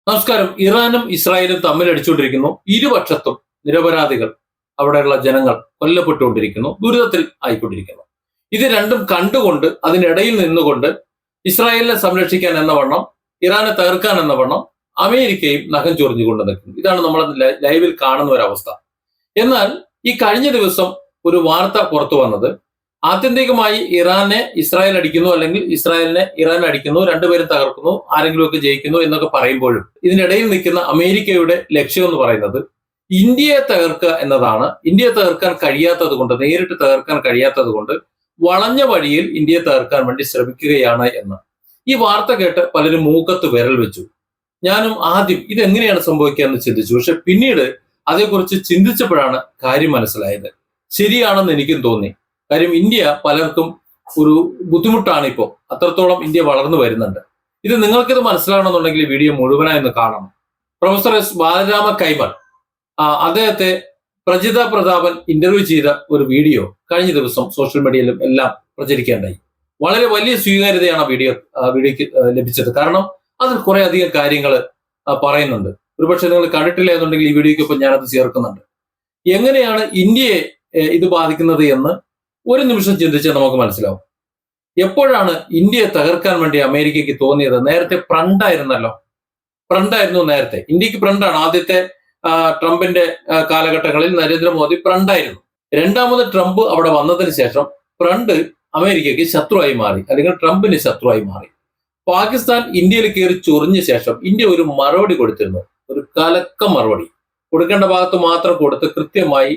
നമസ്കാരം. ഇറാനും ഇസ്രായേലും തമ്മിൽ അടിച്ചുകൊണ്ടിരിക്കുന്നു. ഇരുപക്ഷത്തും നിരപരാധികൾ, അവിടെയുള്ള ജനങ്ങൾ കൊല്ലപ്പെട്ടുകൊണ്ടിരിക്കുന്നു, ദുരിതത്തിൽ ആയിക്കൊണ്ടിരിക്കുന്നു. ഇത് രണ്ടും കണ്ടുകൊണ്ട് അതിനിടയിൽ നിന്നുകൊണ്ട് ഇസ്രായേലിനെ സംരക്ഷിക്കാൻ എന്ന വണ്ണം, ഇറാനെ തകർക്കാൻ എന്ന വണ്ണം അമേരിക്കയും നഖം ചൊറിഞ്ഞുകൊണ്ട് നിൽക്കുന്നു. ഇതാണ് നമ്മൾ ലൈവിൽ കാണുന്ന ഒരവസ്ഥ. എന്നാൽ ഈ കഴിഞ്ഞ ദിവസം ഒരു വാർത്ത പുറത്തു വന്നത്, ആത്യന്തികമായി ഇറാനെ ഇസ്രായേൽ അടിക്കുന്നു, അല്ലെങ്കിൽ ഇസ്രായേലിനെ ഇറാൻ അടിക്കുന്നു, രണ്ടുപേരും തകർക്കുന്നു, ആരെങ്കിലുമൊക്കെ ജയിക്കുന്നു എന്നൊക്കെ പറയുമ്പോഴും ഇതിനിടയിൽ നിൽക്കുന്ന അമേരിക്കയുടെ ലക്ഷ്യം എന്ന് പറയുന്നത് ഇന്ത്യയെ തകർക്കുക എന്നതാണ്. ഇന്ത്യയെ തകർക്കാൻ കഴിയാത്തത് കൊണ്ട്, നേരിട്ട് തകർക്കാൻ കഴിയാത്തത് കൊണ്ട് വളഞ്ഞ വഴിയിൽ ഇന്ത്യയെ തകർക്കാൻ വേണ്ടി ശ്രമിക്കുകയാണ് എന്ന്. ഈ വാർത്ത കേട്ട് പലരും മൂക്കത്ത് വിരൽ വെച്ചു. ഞാനും ആദ്യം ഇതെങ്ങനെയാണ് സംഭവിക്കുക എന്ന് ചിന്തിച്ചു. പക്ഷെ പിന്നീട് അതേക്കുറിച്ച് ചിന്തിച്ചപ്പോഴാണ് കാര്യം മനസ്സിലായത്. ശരിയാണെന്ന് എനിക്കും തോന്നി. കാര്യം ഇന്ത്യ പലർക്കും ഒരു ബുദ്ധിമുട്ടാണ് ഇപ്പോൾ. അത്രത്തോളം ഇന്ത്യ വളർന്നു വരുന്നുണ്ട്. ഇത് നിങ്ങൾക്കിത് മനസ്സിലാകണമെന്നുണ്ടെങ്കിൽ ഈ വീഡിയോ മുഴുവനായി ഒന്ന് കാണണം. പ്രൊഫസർ എസ് ബാലരാമ കൈമൾ, അദ്ദേഹത്തെ പ്രജിത പ്രതാപൻ ഇന്റർവ്യൂ ചെയ്ത ഒരു വീഡിയോ കഴിഞ്ഞ ദിവസം സോഷ്യൽ മീഡിയയിലും എല്ലാം പ്രചരിക്കേണ്ടായി. വളരെ വലിയ സ്വീകാര്യതയാണ് വീഡിയോക്ക് ലഭിച്ചത്. കാരണം അതിൽ കുറെ അധികം കാര്യങ്ങൾ പറയുന്നുണ്ട്. ഒരുപക്ഷെ നിങ്ങൾ കണ്ടിട്ടില്ല എന്നുണ്ടെങ്കിൽ ഈ വീഡിയോയ്ക്കൊപ്പം ഞാനത് ചേർക്കുന്നുണ്ട്. എങ്ങനെയാണ് ഇന്ത്യയെ ഇത് ബാധിക്കുന്നത് എന്ന് ഒരു നിമിഷം ചിന്തിച്ചാൽ നമുക്ക് മനസ്സിലാവും. എപ്പോഴാണ് ഇന്ത്യയെ തകർക്കാൻ വേണ്ടി അമേരിക്കയ്ക്ക് തോന്നിയത്? നേരത്തെ ഫ്രണ്ടായിരുന്നു നേരത്തെ. ഇന്ത്യക്ക് ഫ്രണ്ടാണ്. ആദ്യത്തെ ട്രംപിന്റെ കാലഘട്ടങ്ങളിൽ നരേന്ദ്രമോദി ഫ്രണ്ടായിരുന്നു. രണ്ടാമത് ട്രംപ് അവിടെ വന്നതിന് ശേഷം ഫ്രണ്ട് അമേരിക്കയ്ക്ക് ശത്രുവായി മാറി, അല്ലെങ്കിൽ ട്രംപിന് ശത്രുവായി മാറി. പാകിസ്ഥാൻ ഇന്ത്യയിൽ കയറി ചൊറിഞ്ഞ ശേഷം ഇന്ത്യ ഒരു മറുപടി കൊടുത്തിരുന്നു. ഒരു കലക്ക മറുപടി, കൊടുക്കേണ്ട ഭാഗത്ത് മാത്രം കൊടുത്ത് കൃത്യമായി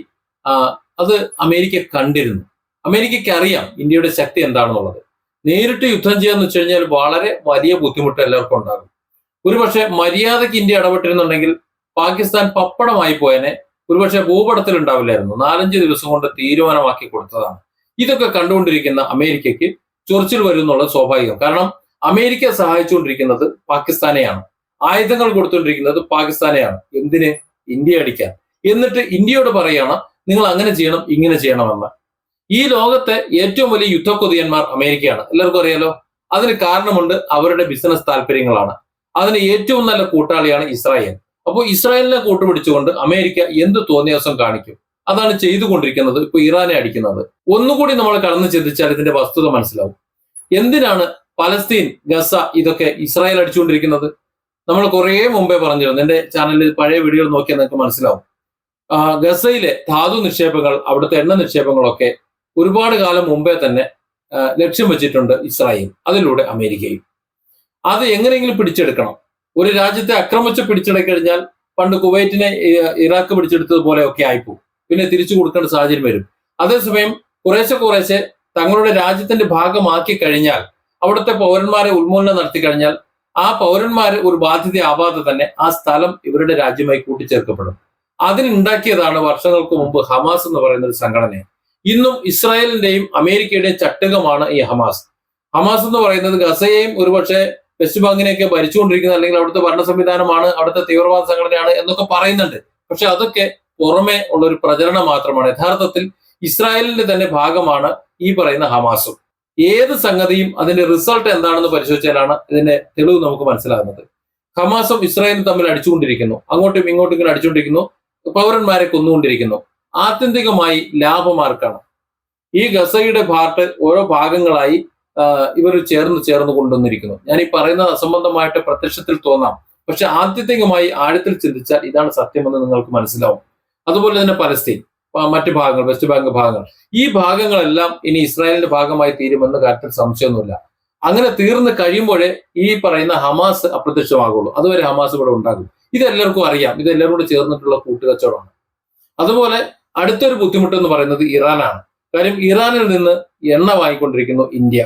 അത് അമേരിക്ക കണ്ടിരുന്നു. അമേരിക്കയ്ക്ക് അറിയാം ഇന്ത്യയുടെ ശക്തി എന്താണെന്നുള്ളത്. നേരിട്ട് യുദ്ധം ചെയ്യാന്ന് വെച്ച് കഴിഞ്ഞാൽ വളരെ വലിയ ബുദ്ധിമുട്ട് എല്ലാവർക്കും ഉണ്ടാകും. ഒരുപക്ഷെ മര്യാദയ്ക്ക് ഇന്ത്യ ഇടപെട്ടിരുന്നുണ്ടെങ്കിൽ പാകിസ്ഥാൻ പപ്പടമായി പോയനെ. ഒരുപക്ഷെ ഭൂപടത്തിൽ ഉണ്ടാവില്ലായിരുന്നു. 4-5 ദിവസം കൊണ്ട് തീരുമാനമാക്കി കൊടുത്തതാണ്. ഇതൊക്കെ കണ്ടുകൊണ്ടിരിക്കുന്ന അമേരിക്കയ്ക്ക് ചൊറിച്ചിൽ വരും എന്നുള്ളത് സ്വാഭാവികം. കാരണം അമേരിക്ക സഹായിച്ചുകൊണ്ടിരിക്കുന്നത് പാകിസ്ഥാനെയാണ്, ആയുധങ്ങൾ കൊടുത്തുകൊണ്ടിരിക്കുന്നത് പാകിസ്ഥാനെയാണ്. എന്തിന്? ഇന്ത്യ അടിക്കാൻ. എന്നിട്ട് ഇന്ത്യയോട് പറയാണ് നിങ്ങൾ അങ്ങനെ ചെയ്യണം, ഇങ്ങനെ ചെയ്യണമെന്ന്. ഈ ലോകത്തെ ഏറ്റവും വലിയ യുദ്ധക്കൊതിയന്മാർ അമേരിക്കയാണ്, എല്ലാവർക്കും അറിയാലോ. അതിന് കാരണമുണ്ട്, അവരുടെ ബിസിനസ് താല്പര്യങ്ങളാണ്. അതിന് ഏറ്റവും നല്ല കൂട്ടാളിയാണ് ഇസ്രായേൽ. അപ്പോൾ ഇസ്രായേലിനെ കൂട്ടുപിടിച്ചുകൊണ്ട് അമേരിക്ക എന്ത് തോന്നിയ ദിവസം കാണിക്കും. അതാണ് ചെയ്തുകൊണ്ടിരിക്കുന്നത്. ഇപ്പൊ ഇറാനെ അടിക്കുന്നത്. ഒന്നുകൂടി നമ്മൾ കടന്നു ചിന്തിച്ചാൽ ഇതിന്റെ വസ്തുത മനസ്സിലാവും. എന്തിനാണ് പലസ്തീൻ, ഗസ ഇതൊക്കെ ഇസ്രായേൽ അടിച്ചുകൊണ്ടിരിക്കുന്നത്? നമ്മൾ കുറെ മുമ്പേ പറഞ്ഞിരുന്നു. എന്റെ ചാനലിൽ പഴയ വീഡിയോ നോക്കിയാൽ നിങ്ങൾക്ക് മനസ്സിലാവും. ഗസയിലെ ധാതു നിക്ഷേപങ്ങൾ, അവിടുത്തെ എണ്ണ നിക്ഷേപങ്ങളൊക്കെ ഒരുപാട് കാലം മുമ്പേ തന്നെ ലക്ഷ്യം വെച്ചിട്ടുണ്ട് ഇസ്രായേൽ, അതിലൂടെ അമേരിക്കയും. അത് എങ്ങനെയെങ്കിലും പിടിച്ചെടുക്കണം. ഒരു രാജ്യത്തെ ആക്രമിച്ച് പിടിച്ചെടുക്കഴിഞ്ഞാൽ പണ്ട് കുവൈറ്റിനെ ഇറാഖ് പിടിച്ചെടുത്തതുപോലെ ഒക്കെ ആയിപ്പോവും. പിന്നെ തിരിച്ചു കൊടുക്കേണ്ട സാഹചര്യം വരും. അതേസമയം കുറേശ്ശെ തങ്ങളുടെ രാജ്യത്തിന്റെ ഭാഗമാക്കി കഴിഞ്ഞാൽ, അവിടുത്തെ പൗരന്മാരെ ഉന്മൂലനം നടത്തി കഴിഞ്ഞാൽ, ആ പൗരന്മാര് ഒരു ബാധ്യതയാവാതെ തന്നെ ആ സ്ഥലം ഇവരുടെ രാജ്യമായി കൂട്ടിച്ചേർക്കപ്പെടും. അതിനുണ്ടാക്കിയതാണ് വർഷങ്ങൾക്ക് മുമ്പ് ഹമാസ് എന്ന് പറയുന്ന ഒരു സംഘടന. ഇന്നും ഇസ്രായേലിന്റെയും അമേരിക്കയുടെയും ചട്ടുകമാണ് ഈ ഹമാസ്. ഹമാസ് എന്ന് പറയുന്നത് ഗസയെയും ഒരുപക്ഷെ വെസ്റ്റ് ബാങ്കിനെയൊക്കെ ഭരിച്ചുകൊണ്ടിരിക്കുന്ന, അല്ലെങ്കിൽ അവിടുത്തെ ഭരണ സംവിധാനമാണ്, അവിടുത്തെ തീവ്രവാദ സംഘടനയാണ് എന്നൊക്കെ പറയുന്നുണ്ട്. പക്ഷെ അതൊക്കെ പുറമെ ഉള്ളൊരു പ്രചരണം മാത്രമാണ്. യഥാർത്ഥത്തിൽ ഇസ്രായേലിന്റെ തന്നെ ഭാഗമാണ് ഈ പറയുന്ന ഹമാസും. ഏത് സംഗതിയും അതിന്റെ റിസൾട്ട് എന്താണെന്ന് പരിശോധിച്ചാലാണ് ഇതിന്റെ തെളിവ് നമുക്ക് മനസ്സിലാകുന്നത്. ഹമാസും ഇസ്രായേലും തമ്മിൽ അടിച്ചുകൊണ്ടിരിക്കുന്നു, അങ്ങോട്ടും ഇങ്ങോട്ടും ഇങ്ങനെ അടിച്ചുകൊണ്ടിരിക്കുന്നു, പൗരന്മാരെ കൊന്നുകൊണ്ടിരിക്കുന്നു. ആത്യന്തികമായി ലാഭമാർക്കാണ്. ഈ ഗസയുടെ പാർട്ട് ഓരോ ഭാഗങ്ങളായി ഇവർ ചേർന്ന് കൊണ്ടുവന്നിരിക്കുന്നു. ഞാൻ ഈ പറയുന്നത് അസംബന്ധമായിട്ട് പ്രത്യക്ഷത്തിൽ തോന്നാം, പക്ഷെ ആത്യന്തികമായി ആഴത്തിൽ ചിന്തിച്ചാൽ ഇതാണ് സത്യമെന്ന് നിങ്ങൾക്ക് മനസ്സിലാവും. അതുപോലെ തന്നെ പലസ്തീൻ, മറ്റു ഭാഗങ്ങൾ, വെസ്റ്റ് ബാങ്ക് ഭാഗങ്ങൾ, ഈ ഭാഗങ്ങളെല്ലാം ഇനി ഇസ്രായേലിന്റെ ഭാഗമായി തീരുമെന്ന കാര്യത്തിൽ സംശയമൊന്നുമില്ല. അങ്ങനെ തീർന്ന് കഴിയുമ്പോഴേ ഈ പറയുന്ന ഹമാസ് അപ്രത്യക്ഷമാകുള്ളൂ. അതുവരെ ഹമാസ് ഇവിടെ ഉണ്ടാകും. ഇതെല്ലാവർക്കും അറിയാം. ഇതെല്ലാവരും കൂടെ ചേർന്നിട്ടുള്ള കൂട്ടുകച്ചവടമാണ്. അതുപോലെ അടുത്തൊരു ബുദ്ധിമുട്ട് എന്ന് പറയുന്നത് ഇറാനാണ്. കാര്യം ഇറാനിൽ നിന്ന് എണ്ണ വാങ്ങിക്കൊണ്ടിരിക്കുന്നു ഇന്ത്യ.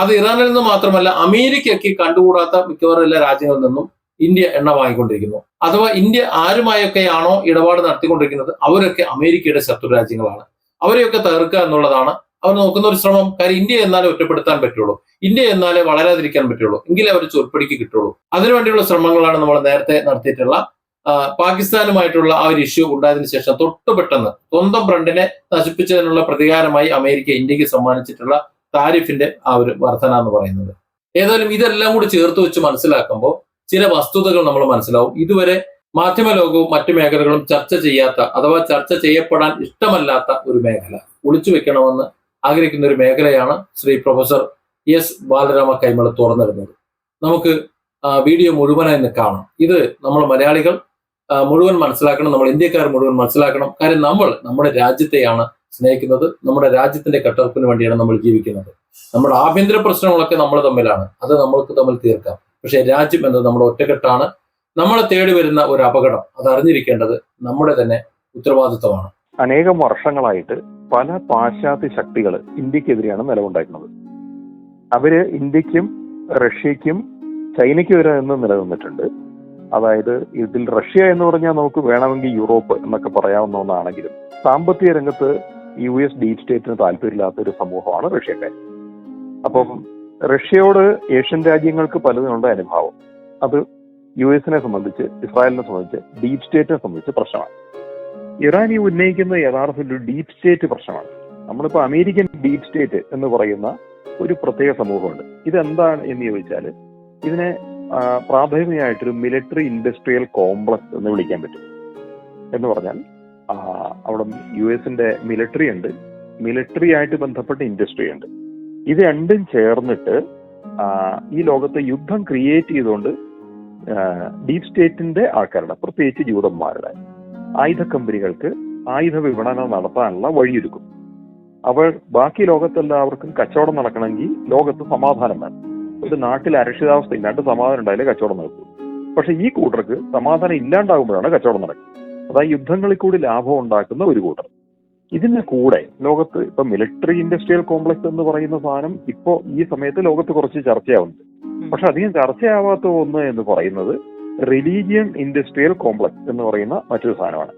അത് ഇറാനിൽ നിന്ന് മാത്രമല്ല, അമേരിക്കയ്ക്ക് കണ്ടുകൂടാത്ത മിക്കവാറും എല്ലാ രാജ്യങ്ങളിൽ നിന്നും ഇന്ത്യ എണ്ണ വാങ്ങിക്കൊണ്ടിരിക്കുന്നു. അഥവാ ഇന്ത്യ ആരുമായൊക്കെയാണോ ഇടപാട് നടത്തിക്കൊണ്ടിരിക്കുന്നത് അവരൊക്കെ അമേരിക്കയുടെ ശത്രു രാജ്യങ്ങളാണ്. അവരെയൊക്കെ തകർക്കുക എന്നുള്ളതാണ് അവർ നോക്കുന്ന ഒരു ശ്രമം. കാര്യം ഇന്ത്യ എന്നാലേ ഒറ്റപ്പെടുത്താൻ പറ്റുള്ളൂ, ഇന്ത്യ എന്നാലേ വളരാതിരിക്കാൻ പറ്റുള്ളൂ, എങ്കിലേ അവർ ചൊൽപ്പടിക്ക് കിട്ടുള്ളൂ. അതിനുവേണ്ടിയുള്ള ശ്രമങ്ങളാണ് നമ്മൾ നേരത്തെ നടത്തിയിട്ടുള്ള പാകിസ്ഥാനുമായിട്ടുള്ള ആ ഒരു ഇഷ്യൂ ഉണ്ടായതിനു ശേഷം തൊട്ടു പെട്ടെന്ന് സ്വന്തം ഫ്രണ്ടിനെ നശിപ്പിച്ചതിനുള്ള പ്രതികാരമായി അമേരിക്ക ഇന്ത്യക്ക് സമ്മാനിച്ചിട്ടുള്ള താരിഫിന്റെ ആ ഒരു വർധന എന്ന് പറയുന്നത്. ഏതായാലും ഇതെല്ലാം കൂടി ചേർത്ത് വെച്ച് മനസ്സിലാക്കുമ്പോൾ ചില വസ്തുതകൾ നമ്മൾ മനസ്സിലാവും. ഇതുവരെ മാധ്യമ ലോകവും മറ്റു മേഖലകളും ചർച്ച ചെയ്യാത്ത അഥവാ ചർച്ച ചെയ്യപ്പെടാൻ ഇഷ്ടമല്ലാത്ത ഒരു മേഖല, ഒളിച്ചു വെക്കണമെന്ന് ആഗ്രഹിക്കുന്ന ഒരു മേഖലയാണ് ശ്രീ പ്രൊഫസർ എസ് ബാലരാമ കൈമൾ തുറന്നിടുന്നത്. നമുക്ക് വീഡിയോ മുഴുവനായി കാണാം. ഇത് നമ്മൾ മലയാളികൾ മുഴുവൻ മനസ്സിലാക്കണം, നമ്മൾ ഇന്ത്യക്കാർ മുഴുവൻ മനസ്സിലാക്കണം. കാര്യം നമ്മൾ നമ്മുടെ രാജ്യത്തെയാണ് സ്നേഹിക്കുന്നത്, നമ്മുടെ രാജ്യത്തിന്റെ കെട്ടുറപ്പിന് വേണ്ടിയാണ് നമ്മൾ ജീവിക്കുന്നത്. നമ്മുടെ ആഭ്യന്തര പ്രശ്നങ്ങളൊക്കെ നമ്മൾ തമ്മിലാണ്, അത് നമ്മൾക്ക് തമ്മിൽ തീർക്കാം. പക്ഷെ രാജ്യം എന്നത് നമ്മുടെ ഒറ്റക്കെട്ടാണ്. നമ്മളെ തേടി വരുന്ന ഒരു അപകടം അത് അറിഞ്ഞിരിക്കേണ്ടത് നമ്മുടെ തന്നെ ഉത്തരവാദിത്വമാണ്. അനേകം വർഷങ്ങളായിട്ട് പല പാശ്ചാത്യ ശക്തികൾ ഇന്ത്യക്കെതിരെയാണ് നിലകൊണ്ടിരിക്കുന്നത്. അവര് ഇന്ത്യക്കും റഷ്യക്കും ചൈനയ്ക്കും വരെ നിന്ന് നിലനിന്നിട്ടുണ്ട്. അതായത് ഇതിൽ റഷ്യ എന്ന് പറഞ്ഞാൽ നമുക്ക് വേണമെങ്കിൽ യൂറോപ്പ് എന്നൊക്കെ പറയാവുന്ന ഒന്നാണെങ്കിലും സാമ്പത്തിക രംഗത്ത് US ഡീപ് സ്റ്റേറ്റിന് താല്പര്യമില്ലാത്ത ഒരു സമൂഹമാണ് റഷ്യക്കാർ. അപ്പം റഷ്യയോട് ഏഷ്യൻ രാജ്യങ്ങൾക്ക് പലതിനുള്ള അനുഭാവം. അത് US സംബന്ധിച്ച്, ഇസ്രായേലിനെ സംബന്ധിച്ച്, ഡീപ് സ്റ്റേറ്റിനെ സംബന്ധിച്ച് പ്രശ്നമാണ്. ഇറാൻ ഈ ഉന്നയിക്കുന്ന യഥാർത്ഥത്തിൽ ഒരു ഡീപ് സ്റ്റേറ്റ് പ്രശ്നമാണ്. നമ്മളിപ്പോൾ അമേരിക്കൻ ഡീപ് സ്റ്റേറ്റ് എന്ന് പറയുന്ന ഒരു പ്രത്യേക സമൂഹമുണ്ട്. ഇതെന്താണ് എന്ന് ചോദിച്ചാൽ ഇതിനെ പ്രാഥമികമായിട്ടൊരു മിലിറ്ററി ഇൻഡസ്ട്രിയൽ കോംപ്ലക്സ് എന്ന് വിളിക്കാൻ പറ്റും. എന്ന് പറഞ്ഞാൽ അവിടെ US മിലിറ്ററി ഉണ്ട്, മിലിറ്ററി ആയിട്ട് ബന്ധപ്പെട്ട ഇൻഡസ്ട്രി ഉണ്ട്. ഇത് രണ്ടും ചേർന്നിട്ട് ഈ ലോകത്തെ യുദ്ധം ക്രിയേറ്റ് ചെയ്തുകൊണ്ട് ഡീപ് സ്റ്റേറ്റിന്റെ ആൾക്കാരുടെ, പ്രത്യേകിച്ച് ജൂതന്മാരുടെ ആയുധ കമ്പനികൾക്ക് ആയുധ വിപണനം നടത്താനുള്ള വഴിയൊരുക്കും. അവർ ബാക്കി ലോകത്തെല്ലാവർക്കും കച്ചവടം നടക്കണമെങ്കിൽ ലോകത്ത് സമാധാനം വേണം. ഒരു നാട്ടിൽ അരക്ഷിതാവസ്ഥ ഇല്ലാണ്ട് സമാധാനം ഉണ്ടായാലേ കച്ചവടം നടക്കും. പക്ഷെ ഈ കൂട്ടർക്ക് സമാധാനം ഇല്ലാണ്ടാകുമ്പോഴാണ് കച്ചവടം നടക്കുന്നത്. അതായത് യുദ്ധങ്ങളിൽ കൂടി ലാഭം ഉണ്ടാക്കുന്ന ഒരു കൂട്ടർ. ഇതിന്റെ കൂടെ ലോകത്ത് ഇപ്പൊ മിലിറ്ററി ഇൻഡസ്ട്രിയൽ കോംപ്ലക്സ് എന്ന് പറയുന്ന സാധനം ഇപ്പോ ഈ സമയത്ത് ലോകത്ത് കുറച്ച് ചർച്ചയാവുന്നുണ്ട്. പക്ഷെ അധികം ചർച്ചയാവാത്ത ഒന്ന് എന്ന് പറയുന്നത് റിലീജിയൻ ഇൻഡസ്ട്രിയൽ കോംപ്ലക്സ് എന്ന് പറയുന്ന മറ്റൊരു സാധനമാണ്.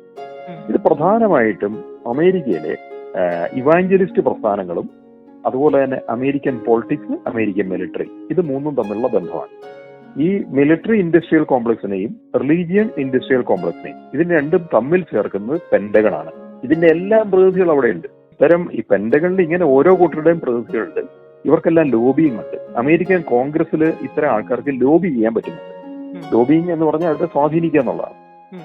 ഇത് പ്രധാനമായിട്ടും അമേരിക്കയിലെ ഇവാഞ്ചലിസ്റ്റ് പ്രസ്ഥാനങ്ങളും അതുപോലെ തന്നെ അമേരിക്കൻ പൊളിറ്റിക്സ്, അമേരിക്കൻ മിലിറ്ററി, ഇത് മൂന്നും തമ്മിലുള്ള ബന്ധമാണ്. ഈ മിലിറ്ററി ഇൻഡസ്ട്രിയൽ കോംപ്ലക്സിനെയും റിലീജിയൻ ഇൻഡസ്ട്രിയൽ കോംപ്ലക്സിനെയും ഇതിന് രണ്ടും തമ്മിൽ ചേർക്കുന്നത് പെന്റഗൺ ആണ്. ഇതിന്റെ എല്ലാ പ്രതിനിധികളും അവിടെ ഉണ്ട്. ഇത്തരം ഈ പെന്റഗണിൽ ഇങ്ങനെ ഓരോ കൂട്ടരുടെയും പ്രതിനിധികളുണ്ട്. ഇവർക്കെല്ലാം ലോബിയിങ് ഉണ്ട്. അമേരിക്കൻ കോൺഗ്രസിൽ ഇത്തരം ആൾക്കാർക്ക് ലോബി ചെയ്യാൻ പറ്റുന്നുണ്ട്. ലോബിയിങ് എന്ന് പറഞ്ഞാൽ അവരെ സ്വാധീനിക്കുക എന്നുള്ളതാണ്.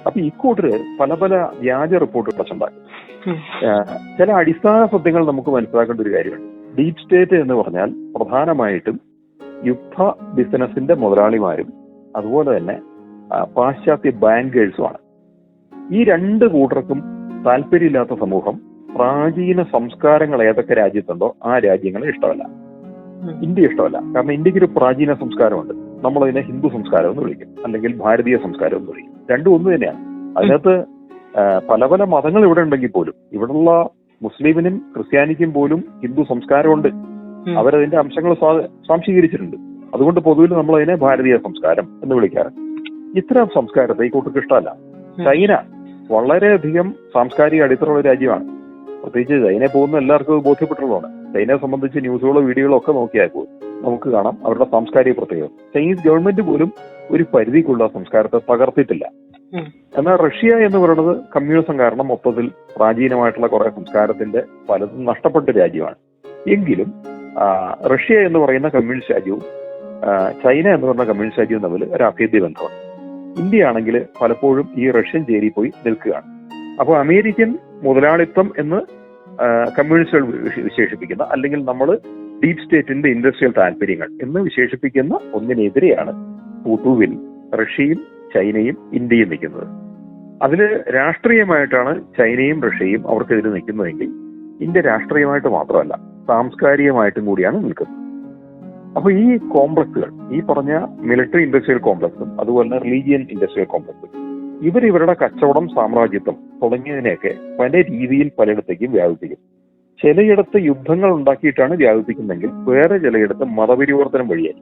അപ്പൊ ഇക്കൂട്ടര് പല പല വ്യാജ റിപ്പോർട്ടുകൾ ഉണ്ടാക്കും. ചില അടിസ്ഥാന സത്യങ്ങൾ നമുക്ക് മനസ്സിലാക്കേണ്ട ഒരു കാര്യമുണ്ട്. ഡീപ് സ്റ്റേറ്റ് എന്ന് പറഞ്ഞാൽ പ്രധാനമായിട്ടും യുദ്ധ ബിസിനസിന്റെ മുതലാളിമാരും അതുപോലെ തന്നെ പാശ്ചാത്യ ബാങ്കേഴ്സുമാണ്. ഈ രണ്ട് കൂട്ടർക്കും താല്പര്യമില്ലാത്ത സമൂഹം പ്രാചീന സംസ്കാരങ്ങൾ ഏതൊക്കെ രാജ്യത്തുണ്ടോ ആ രാജ്യങ്ങളെ ഇഷ്ടമല്ല. ഇന്ത്യ ഇഷ്ടമല്ല. കാരണം ഇന്ത്യക്ക് ഒരു പ്രാചീന സംസ്കാരമുണ്ട്. നമ്മളതിനെ ഹിന്ദു സംസ്കാരം എന്ന് വിളിക്കും, അല്ലെങ്കിൽ ഭാരതീയ സംസ്കാരം എന്ന് വിളിക്കും. രണ്ടും ഒന്ന് തന്നെയാണ്. അതിനകത്ത് പല പല മതങ്ങൾ ഇവിടെ ഉണ്ടെങ്കിൽ പോലും ഇവിടെയുള്ള മുസ്ലിമിനും ക്രിസ്ത്യാനിക്കും പോലും ഹിന്ദു സംസ്കാരമുണ്ട്. അവരതിന്റെ അംശങ്ങൾ സ്വാംശീകരിച്ചിട്ടുണ്ട്. അതുകൊണ്ട് പൊതുവിൽ നമ്മൾ അതിനെ ഭാരതീയ സംസ്കാരം എന്ന് വിളിക്കാറ്. ഇത്തരം സംസ്കാരത്തെ ഈ കൂട്ടർക്ക് ഇഷ്ടമല്ല. ചൈന വളരെയധികം സാംസ്കാരിക അടിത്തറയുള്ള രാജ്യമാണ്. പ്രത്യേകിച്ച് ചൈനയിൽ പോകുന്ന എല്ലാവർക്കും ബോധ്യപ്പെട്ടുള്ളതാണ്. ചൈനയെ സംബന്ധിച്ച് ന്യൂസുകളോ വീഡിയോകളോ ഒക്കെ നോക്കിയാൽ പോലും നമുക്ക് കാണാം അവരുടെ സാംസ്കാരിക പ്രത്യേകത. ചൈനീസ് ഗവൺമെന്റ് പോലും ഒരു പരിധിക്കുള്ള സംസ്കാരത്തെ തകർത്തിട്ടില്ല. എന്നാൽ റഷ്യ എന്ന് പറയുന്നത് കമ്മ്യൂണിസം കാരണം മൊത്തത്തിൽ പ്രാചീനമായിട്ടുള്ള കുറെ സംസ്കാരത്തിന്റെ പലതും നഷ്ടപ്പെട്ട രാജ്യമാണ്. എങ്കിലും റഷ്യ എന്ന് പറയുന്ന കമ്മ്യൂണിസ്റ്റ് രാജ്യവും ചൈന എന്ന് പറയുന്ന കമ്മ്യൂണിസ്റ്റ് രാജ്യവും തമ്മിൽ ഒരു അഭേദ്യ ബന്ധമാണ്. ഇന്ത്യ ആണെങ്കിൽ പലപ്പോഴും ഈ റഷ്യൻ ചേരി പോയി നിൽക്കുകയാണ്. അപ്പോൾ അമേരിക്കൻ മുതലാളിത്തം എന്ന് കമ്മ്യൂണിസ്റ്റുകൾ വിശേഷിപ്പിക്കുന്ന, അല്ലെങ്കിൽ നമ്മൾ ഡീപ് സ്റ്റേറ്റിന്റെ ഇൻഡസ്ട്രിയൽ താല്പര്യങ്ങൾ എന്ന് വിശേഷിപ്പിക്കുന്ന ഒന്നിനെതിരെയാണ് പൊതുവിൽ റഷ്യയും ചൈനയും ഇന്ത്യയും നിൽക്കുന്നത്. അതില് രാഷ്ട്രീയമായിട്ടാണ് ചൈനയും റഷ്യയും അവർക്കെതിരെ നിൽക്കുന്നതെങ്കിൽ ഇന്ത്യ രാഷ്ട്രീയമായിട്ട് മാത്രമല്ല സാംസ്കാരികമായിട്ടും കൂടിയാണ് നിൽക്കുന്നത്. അപ്പൊ ഈ കോംപ്ലക്സുകൾ, ഈ പറഞ്ഞ മിലിറ്ററി ഇൻഡസ്ട്രിയൽ കോംപ്ലക്സും അതുപോലെ റിലീജിയൻ ഇൻഡസ്ട്രിയൽ കോംപ്ലക്സും, ഇവരുടെ കച്ചവടം, സാമ്രാജ്യത്വം തുടങ്ങിയതിനെയൊക്കെ പല രീതിയിൽ പലയിടത്തേക്കും വ്യാപിപ്പിക്കും. ചിലയിടത്ത് യുദ്ധങ്ങൾ ഉണ്ടാക്കിയിട്ടാണ് വ്യാപിപ്പിക്കുന്നതെങ്കിൽ വേറെ ചിലയിടത്ത് മതപരിവർത്തനം വഴിയായി.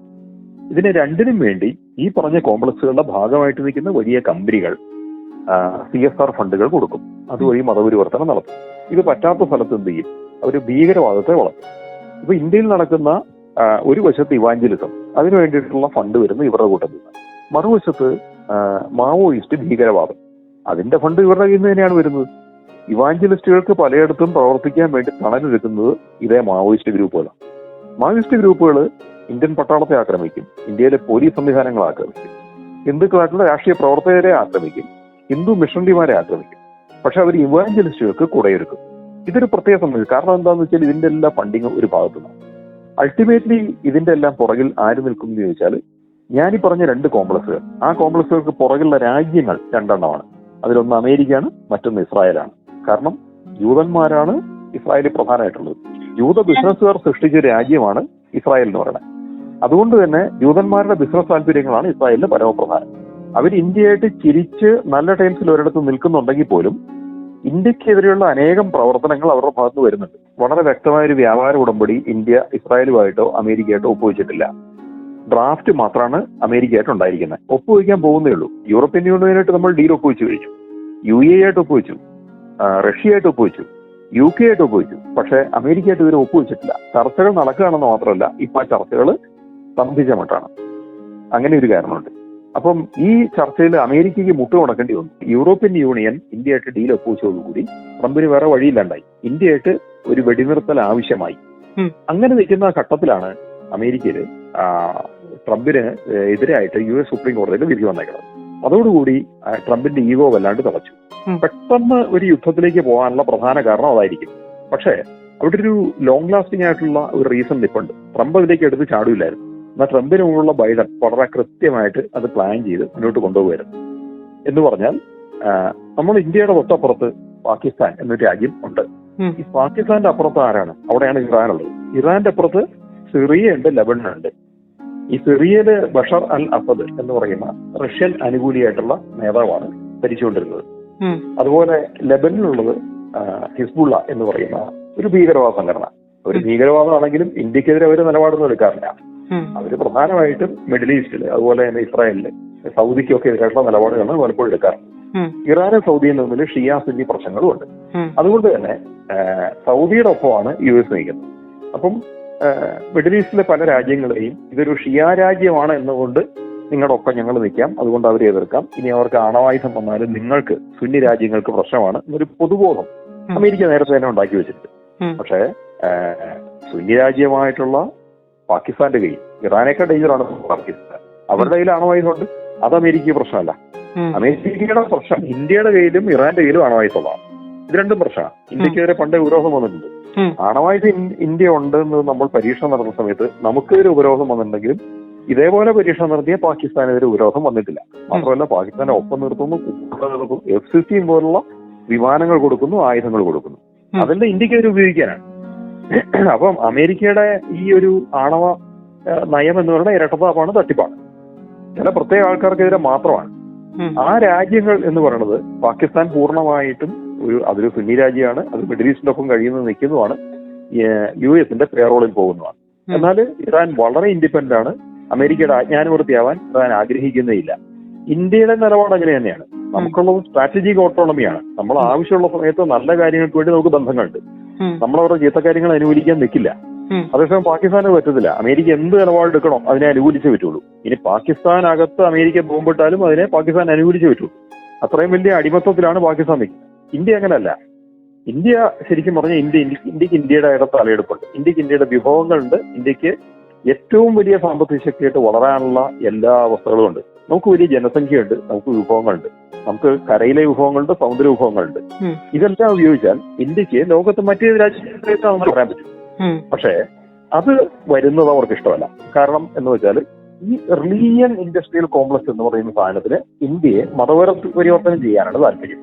ഇതിന് രണ്ടിനും വേണ്ടി ഈ പറഞ്ഞ കോംപ്ലക്സുകളുടെ ഭാഗമായിട്ട് നിൽക്കുന്ന വലിയ കമ്പനികൾ CSR ഫണ്ടുകൾ കൊടുക്കും. അതുവഴി മതപരിവർത്തനം നടത്തും. ഇത് പറ്റാത്ത സ്ഥലത്ത് എന്ത് ചെയ്യും? അവർ ഭീകരവാദത്തെ വളർത്തും. ഇപ്പൊ ഇന്ത്യയിൽ നടക്കുന്ന ഒരു വശത്ത് ഇവാഞ്ചലിസം, അതിനു വേണ്ടിയിട്ടുള്ള ഫണ്ട് വരുന്ന ഇവരുടെ കൂട്ടത്തിൽ നിന്ന്, മറുവശത്ത് മാവോയിസ്റ്റ് ഭീകരവാദം, അതിന്റെ ഫണ്ട് ഇവരുടെ കയ്യിൽ നിന്ന് തന്നെയാണ് വരുന്നത്. ഇവാഞ്ചലിസ്റ്റുകൾക്ക് പലയിടത്തും പ്രവർത്തിക്കാൻ വേണ്ടി തണലൊരുക്കുന്നത് ഇതേ മാവോയിസ്റ്റ് ഗ്രൂപ്പുകളാണ്. മാവോയിസ്റ്റ് ഗ്രൂപ്പുകൾ ഇന്ത്യൻ പട്ടാളത്തെ ആക്രമിക്കും, ഇന്ത്യയിലെ പോലീസ് സംവിധാനങ്ങൾ ആക്രമിക്കും. ഹിന്ദുക്കളായിട്ടുള്ള രാഷ്ട്രീയ പ്രവർത്തകരെ ആക്രമിക്കും, ഹിന്ദു മിഷണറിമാരെ ആക്രമിക്കും. പക്ഷെ അവർ ഇവാഞ്ചലിസ്റ്റുകൾക്ക് കൂടെയൊരുക്കും. ഇതൊരു പ്രത്യേക സംബന്ധിച്ചു. കാരണം എന്താണെന്ന് വെച്ചാൽ ഇതിന്റെ എല്ലാ ഫണ്ടിങ് ഒരു ഭാഗത്തുനിന്ന്. അൾട്ടിമേറ്റ്ലി ഇതിന്റെ എല്ലാം പുറകിൽ ആര് നിൽക്കും എന്ന് ചോദിച്ചാൽ, ഞാനീ പറഞ്ഞ 2 കോംപ്ലക്സുകൾ, ആ കോംപ്ലക്സുകൾക്ക് പുറകിലുള്ള രാജ്യങ്ങൾ 2 എണ്ണമാണ്. അതിലൊന്ന് അമേരിക്കയാണ്, മറ്റൊന്ന് ഇസ്രായേലാണ്. കാരണം ജൂതന്മാരാണ് ഇസ്രായേലിൽ പ്രധാനമായിട്ടുള്ളത്. ജൂത ബിസിനസ്സുകാർ സൃഷ്ടിച്ച രാജ്യമാണ് ഇസ്രായേൽ എന്ന് പറയുന്നത്. അതുകൊണ്ട് തന്നെ ജൂതന്മാരുടെ ബിസിനസ് താല്പര്യങ്ങളാണ് ഇസ്രായേലിന് പരമപ്രധാനം. അവർ ഇന്ത്യയായിട്ട് ചിരിച്ച് നല്ല ടൈംസിൽ ഒരിടത്ത് നിൽക്കുന്നുണ്ടെങ്കിൽ പോലും ഇന്ത്യക്കെതിരെയുള്ള അനേകം പ്രവർത്തനങ്ങൾ അവരുടെ ഭാഗത്ത് വരുന്നുണ്ട്. വളരെ വ്യക്തമായ ഒരു വ്യാപാര ഉടമ്പടി ഇന്ത്യ ഇസ്രായേലുമായിട്ടോ അമേരിക്കയായിട്ടോ ഒപ്പുവെച്ചിട്ടില്ല. ഡ്രാഫ്റ്റ് മാത്രമാണ് അമേരിക്കയായിട്ട് ഉണ്ടായിരിക്കുന്നത്. ഒപ്പുവെക്കാൻ പോകുന്നേ ഉള്ളൂ. യൂറോപ്യൻ യൂണിയനായിട്ട് നമ്മൾ ഡീൽ ഒപ്പുവെച്ച് കഴിഞ്ഞു, UAE ആയിട്ട് ഒപ്പുവെച്ചു, റഷ്യയായിട്ട് ഒപ്പുവെച്ചു, UK ആയിട്ട് ഒപ്പുവെച്ചു. പക്ഷെ അമേരിക്കയായിട്ട് ഇവരെ ഒപ്പുവെച്ചിട്ടില്ല. ചർച്ചകൾ നടക്കുകയാണെന്ന് മാത്രമല്ല, ഇപ്പൊ ആ ചർച്ചകൾ സ്തംഭിച്ച മട്ടാണ്. അങ്ങനെ ഒരു കാരണമുണ്ട്. അപ്പം ഈ ചർച്ചയിൽ അമേരിക്കയ്ക്ക് മുട്ട് മുടക്കേണ്ടി വന്നു. യൂറോപ്യൻ യൂണിയൻ ഇന്ത്യയായിട്ട് ഡീൽ ഒപ്പുവെച്ചതോടുകൂടി ട്രംപിന് വേറെ വഴിയില്ലാണ്ടായി. ഇന്ത്യയായിട്ട് ഒരു വെടിനിർത്തൽ ആവശ്യമായി. അങ്ങനെ നിൽക്കുന്ന ഘട്ടത്തിലാണ് അമേരിക്കയില് ട്രംപിന് എതിരായിട്ട് US സുപ്രീം കോടതിയിൽ വിധി വന്നേക്കുന്നത്. അതോടുകൂടി ട്രംപിന്റെ ഈഗോ വല്ലാണ്ട് തളച്ചു. പെട്ടെന്ന് ഒരു യുദ്ധത്തിലേക്ക് പോകാനുള്ള പ്രധാന കാരണം അതായിരിക്കും. പക്ഷേ അവിടെ ഒരു ലോങ് ലാസ്റ്റിംഗ് ആയിട്ടുള്ള ഒരു റീസൺ നിപ്പുണ്ട്. ട്രംപ് അതിലേക്ക് എടുത്ത് ചാടില്ലായിരുന്നു. എന്നാൽ ട്രംപിന് മുമ്പുള്ള ബൈഡൻ വളരെ കൃത്യമായിട്ട് അത് പ്ലാൻ ചെയ്ത് മുന്നോട്ട് കൊണ്ടുപോകുമായിരുന്നു. എന്ന് പറഞ്ഞാൽ നമ്മൾ ഇന്ത്യയുടെ തൊട്ടപ്പുറത്ത് പാകിസ്ഥാൻ എന്നൊരു രാജ്യം ഉണ്ട്. ഈ പാകിസ്ഥാന്റെ അപ്പുറത്ത് ആരാണ്? അവിടെയാണ് ഇറാനുള്ളത്. ഇറാന്റെ അപ്പുറത്ത് സിറിയ ഉണ്ട്, ലെബനൻ ഉണ്ട്. ഈ സിറിയയില് ബഷർ അൽ അസദ് എന്ന് പറയുന്ന റഷ്യൻ അനുകൂലിയായിട്ടുള്ള നേതാവാണ് ഭരിച്ചുകൊണ്ടിരുന്നത്. അതുപോലെ ലെബനിലുള്ളത് ഹിസ്ബുള്ള എന്ന് പറയുന്ന ഒരു ഭീകരവാദ സംഘടന. ഒരു ഭീകരവാദമാണെങ്കിലും ഇന്ത്യക്കെതിരെ അവർ നിലപാടൊന്നും എടുക്കാറില്ല. അവര് പ്രധാനമായിട്ടും മിഡിൽ ഈസ്റ്റില്, അതുപോലെ തന്നെ ഇസ്രായേലില്, സൗദിക്കൊക്കെ എതിരായിട്ടുള്ള നിലപാടുകളാണ് പലപ്പോഴും എടുക്കാറുള്ളത്. ഇറാനും സൗദിയും തമ്മിൽ ഷിയ സുന്നി പ്രശ്നങ്ങളും ഉണ്ട്. അതുകൊണ്ട് തന്നെ സൗദിയുടെ ഒപ്പമാണ് US നയിക്കുന്നത്. അപ്പം മിഡിൽ ഈസ്റ്റിലെ പല രാജ്യങ്ങളെയും ഇതൊരു ഷിയ രാജ്യമാണ് എന്നുകൊണ്ട് നിങ്ങളുടെ ഒപ്പം ഞങ്ങൾ നിൽക്കാം, അതുകൊണ്ട് അവരെ എതിർക്കാം, ഇനി അവർക്ക് ആണവായുധം വന്നാലും നിങ്ങൾക്ക് സുന്നി രാജ്യങ്ങൾക്ക് പ്രശ്നമാണ് എന്നൊരു പൊതുബോധം അമേരിക്ക നേരത്തെ തന്നെ ഉണ്ടാക്കി വെച്ചിട്ടുണ്ട്. പക്ഷേ സുന്നി രാജ്യമായിട്ടുള്ള പാകിസ്ഥാന്റെ കയ്യിൽ, ഇറാനേക്കാൾ ഡേഞ്ചറാണ് പാകിസ്ഥാൻ, അവരുടെ കയ്യിൽ ആണവായുധമുണ്ട്. അത് അമേരിക്കയ്ക്ക് പ്രശ്നമല്ല. അമേരിക്കയുടെ പ്രശ്നം ഇന്ത്യയുടെ കയ്യിലും ഇറാന്റെ കയ്യിലും ആണവായുധമാണ്. ഇത് രണ്ടും പ്രശ്നമാണ്. ഇന്ത്യക്കെതിരെ പണ്ടേ ഉപരോധം വന്നിട്ടുണ്ട്. ആണവായുധം ഇന്ത്യ ഉണ്ടെന്ന് നമ്മൾ പരീക്ഷണം നടത്തുന്ന സമയത്ത് നമുക്കെതിരെ ഉപരോധം വന്നിട്ടുണ്ടെങ്കിലും ഇതേപോലെ പരീക്ഷണം നടത്തിയ പാകിസ്ഥാനെതിരെ ഉപരോധം വന്നിട്ടില്ല. മാത്രമല്ല പാകിസ്ഥാനെ ഒപ്പം നിർത്തുന്നു, F-16 പോലുള്ള വിമാനങ്ങൾ കൊടുക്കുന്നു, ആയുധങ്ങൾ കൊടുക്കുന്നു. അതെല്ലാം ഇന്ത്യക്കെതിരെ ഉപയോഗിക്കാനാണ്. അപ്പം അമേരിക്കയുടെ ഈ ഒരു ആണവ നയം എന്ന് പറയുന്നത് ഇരട്ടത്താപ്പാണ്, തട്ടിപ്പാണ്. ചില പ്രത്യേക ആൾക്കാർക്കെതിരെ മാത്രമാണ്. ആ രാജ്യങ്ങൾ എന്ന് പറയുന്നത് പാകിസ്ഥാൻ പൂർണ്ണമായിട്ടും അതൊരു സുന്നി രാജ്യമാണ്. അത് മിഡിൽ ഈസ്റ്റിനൊപ്പം കഴിയുന്നത് നിൽക്കുന്നതുമാണ്, US പേറോളിൽ പോകുന്നതാണ്. എന്നാൽ ഇറാൻ വളരെ ഇൻഡിപെൻഡന്റ് ആണ്. അമേരിക്കയുടെ ആജ്ഞാനുവർത്തിയാവാൻ ഇറാൻ ആഗ്രഹിക്കുന്നേയില്ല. ഇന്ത്യയുടെ നിലപാട് അങ്ങനെ തന്നെയാണ്. നമുക്കുള്ളത് സ്ട്രാറ്റജിക് ഓട്ടോണമിയാണ്. നമ്മൾ ആവശ്യമുള്ള സമയത്ത് നല്ല കാര്യങ്ങൾക്ക് വേണ്ടി നമുക്ക് ബന്ധങ്ങളുണ്ട്. നമ്മളവരുടെ ചീത്തക്കാര്യങ്ങൾ അനുകൂലിക്കാൻ നിൽക്കില്ല. അതേസമയം പാകിസ്ഥാന് പറ്റത്തില്ല. അമേരിക്ക എന്ത് നിലപാടെടുക്കണോ അതിനെ അനുകൂലിച്ചേ പറ്റുള്ളൂ. ഇനി പാകിസ്ഥാനകത്ത് അമേരിക്ക ബോംബിട്ടാലും അതിനെ പാകിസ്ഥാൻ അനുകൂലിച്ചേ പറ്റുള്ളൂ. അത്രയും വലിയ അടിമത്തത്തിലാണ് പാകിസ്ഥാൻ നിൽക്കുന്നത്. ഇന്ത്യ അങ്ങനെയല്ല. ഇന്ത്യ ശരിക്കും പറഞ്ഞാൽ ഇന്ത്യക്ക് ഇന്ത്യയുടെ തലയെടുപ്പുണ്ട്. ഇന്ത്യക്ക് ഇന്ത്യയുടെ വിഭവങ്ങളുണ്ട്. ഇന്ത്യക്ക് ഏറ്റവും വലിയ സാമ്പത്തിക ശക്തിയായിട്ട് വളരാനുള്ള എല്ലാ അവസ്ഥകളും ഉണ്ട്. നമുക്ക് വലിയ ജനസംഖ്യയുണ്ട്, നമുക്ക് വിഭവങ്ങളുണ്ട്, നമുക്ക് കരയിലെ വിഭവങ്ങളുണ്ട്, സമുദ്ര വിഭവങ്ങളുണ്ട്. ഇതെല്ലാം ഉപയോഗിച്ചാൽ ഇന്ത്യക്ക് ലോകത്ത് മറ്റേത് രാജ്യത്തേക്കാണെന്ന് പറയാൻ പറ്റും. പക്ഷേ അത് വരുന്നത് അവർക്ക് ഇഷ്ടമല്ല. കാരണം എന്ന് വെച്ചാൽ ഈ റിലീജിയൻ ഇൻഡസ്ട്രിയൽ കോംപ്ലക്സ് എന്ന് പറയുന്ന സാധനത്തിന് ഇന്ത്യയെ മതപരിവർത്തനം ചെയ്യാനാണ് താല്പര്യം.